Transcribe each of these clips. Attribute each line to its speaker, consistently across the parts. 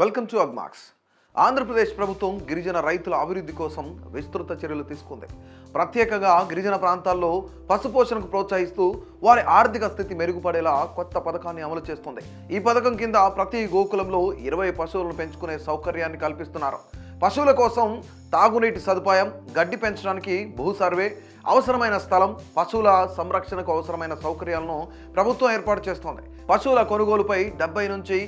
Speaker 1: Welcome to Agmax. Andhra Pradesh ప్రభుత్వం గిరిజన రైతుల అభివృద్ధి కోసం విస్తృత చర్యలు తీసుకుంది. ప్రత్యేకంగా గిరిజన ప్రాంతాల్లో పశుపోషణకు ప్రోత్సహిస్తూ వారి ఆర్థిక స్థితి మెరుగుపడేలా కొత్త పథకాన్ని అమలు చేస్తుంది. ఈ పథకం కింద ప్రతి గోకులంలో 20 పశువులను పెంచుకునే సౌకర్యాన్ని కల్పిస్తున్నారు. పశువుల కోసం తాగునీటి సదుపాయం, గడ్డి పెంచడానికి భూ సర్వే, అవసరమైన స్థలం, పశువుల సంరక్షణకు అవసరమైన సౌకర్యాలను ప్రభుత్వం ఏర్పాటు చేస్తోంది. పశువుల కొనుగోలుపై 70 నుంచి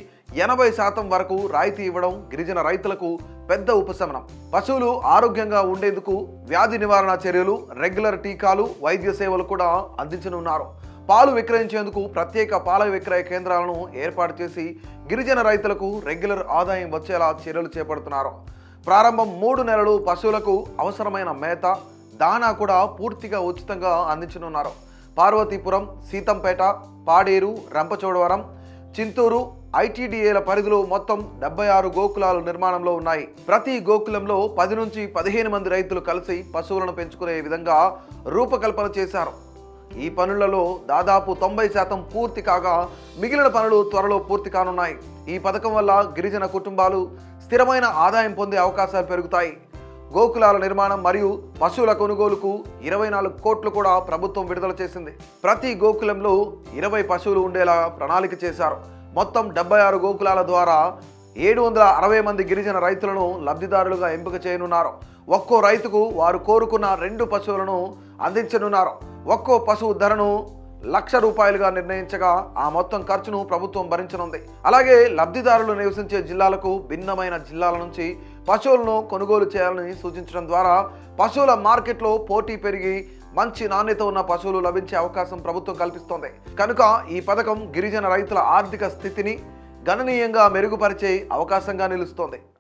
Speaker 1: 80% వరకు రాయితీ ఇవ్వడం గిరిజన రైతులకు పెద్ద ఉపశమనం. పశువులు ఆరోగ్యంగా ఉండేందుకు వ్యాధి నివారణ చర్యలు, రెగ్యులర్ టీకాలు, వైద్య సేవలు కూడా అందించనున్నారు. పాలు విక్రయించేందుకు ప్రత్యేక పాల విక్రయ కేంద్రాలను ఏర్పాటు చేసి గిరిజన రైతులకు రెగ్యులర్ ఆదాయం వచ్చేలా చర్యలు చేపడుతున్నారు. ప్రారంభం 3 నెలలు పశువులకు అవసరమైన మేత, దానా కూడా పూర్తిగా ఉచితంగా అందించనున్నారు. పార్వతీపురం, సీతంపేట, పాడేరు, రంపచోడవరం, చింతూరు ఐటీడీఏల పరిధిలో మొత్తం 76 గోకులాలు నిర్మాణంలో ఉన్నాయి. ప్రతి గోకులంలో 10 నుంచి 15 మంది రైతులు కలిసి పశువులను పెంచుకునే విధంగా రూపకల్పన చేశారు. ఈ పనులలో దాదాపు 90% పూర్తి కాగా మిగిలిన పనులు త్వరలో పూర్తి కానున్నాయి. ఈ పథకం వల్ల గిరిజన కుటుంబాలు స్థిరమైన ఆదాయం పొందే అవకాశాలు పెరుగుతాయి. గోకులాల నిర్మాణం మరియు పశువుల కొనుగోలుకు 24 కోట్లు కూడా ప్రభుత్వం విడుదల చేసింది. ప్రతి గోకులంలో 20 పశువులు ఉండేలా ప్రణాళిక చేశారు. మొత్తం 76 గోకులాల ద్వారా 760 మంది గిరిజన రైతులను లబ్ధిదారులుగా ఎంపిక చేయనున్నారు. ఒక్కో రైతుకు వారు కోరుకున్న 2 పశువులను అందించనున్నారు. ఒక్కో పశువు ధరను ₹1,00,000గా నిర్ణయించగా ఆ మొత్తం ఖర్చును ప్రభుత్వం భరించనుంది. అలాగే లబ్ధిదారులు నివసించే జిల్లాలకు భిన్నమైన జిల్లాల నుంచి పశువులను కొనుగోలు చేయాలని సూచించడం ద్వారా పశువుల మార్కెట్లో పోటీ పెరిగి మంచి నాణ్యత ఉన్న పశువులు లభించే అవకాశం ప్రభుత్వం కల్పిస్తోంది. కనుక ఈ పథకం గిరిజన రైతుల ఆర్థిక స్థితిని గణనీయంగా మెరుగుపరిచే అవకాశంగా నిలుస్తోంది.